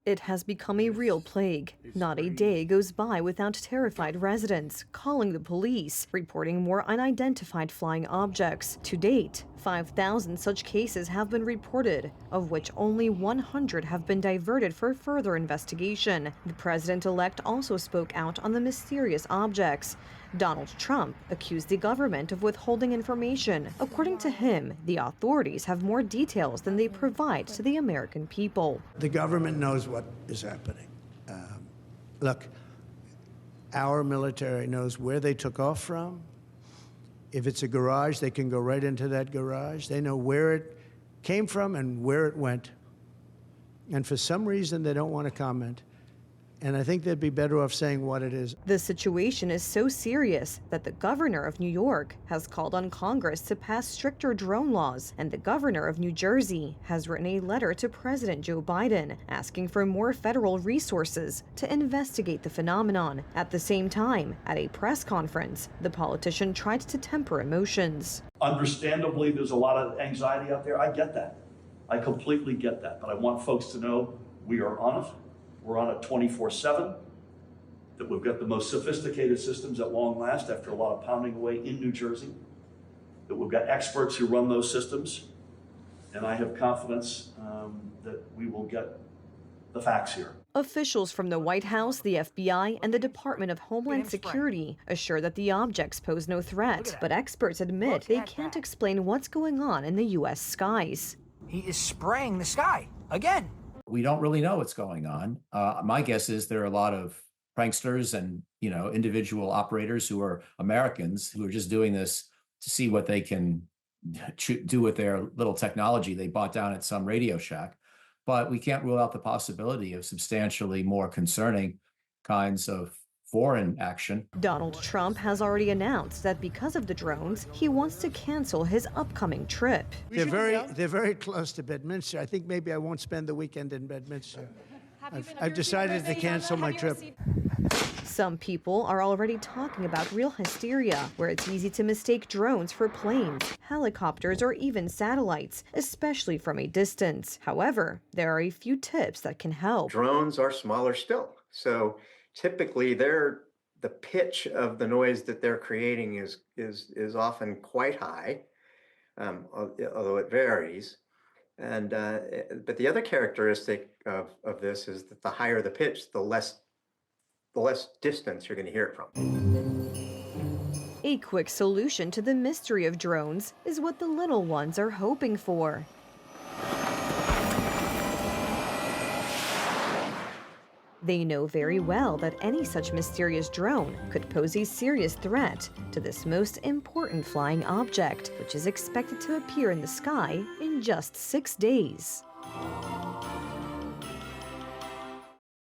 It has become a real plague. Not a day goes by without terrified residents calling the police, reporting more unidentified flying objects. To date, 5,000 such cases have been reported, of which only 100 have been diverted for further investigation. The president-elect also spoke out on the mysterious objects. Donald Trump accused the government of withholding information. According to him, the authorities have more details than they provide to the American people. The government knows what is happening. Look, our military knows where they took off from. If it's a garage, they can go right into that garage. They know where it came from and where it went. And for some reason, they don't want to comment. And I think they'd be better off saying what it is. The situation is so serious that the governor of New York has called on Congress to pass stricter drone laws, and the governor of New Jersey has written a letter to President Joe Biden asking for more federal resources to investigate the phenomenon. At the same time, at a press conference, the politician tried to temper emotions. Understandably, there's a lot of anxiety out there. I get that. I completely get that. But I want folks to know we are on it. We're on it 24/7, that we've got the most sophisticated systems at long last after a lot of pounding away in New Jersey, that we've got experts who run those systems, and I have confidence that we will get the facts here. Officials from the White House, the FBI, and the Department of Homeland Security assure that the objects pose no threat, but experts admit they can't explain what's going on in the U.S. skies. He is spraying the sky again. We don't really know what's going on. My guess is there are a lot of pranksters and, individual operators who are Americans who are just doing this to see what they can do with their little technology they bought down at some Radio Shack. But we can't rule out the possibility of substantially more concerning kinds of foreign action. Donald Trump has already announced that because of the drones, he wants to cancel his upcoming trip. They're very close to Bedminster. I think maybe I won't spend the weekend in Bedminster. I've decided to cancel my trip. Some people are already talking about real hysteria, where it's easy to mistake drones for planes, helicopters, or even satellites, especially from a distance. However, there are a few tips that can help. Drones are smaller still, so typically the pitch of the noise that they're creating is often quite high, although it varies. And but the other characteristic of this is that the higher the pitch, the less distance you're going to hear it from. A quick solution to the mystery of drones is what the little ones are hoping for. They know very well that any such mysterious drone could pose a serious threat to this most important flying object, which is expected to appear in the sky in just 6 days.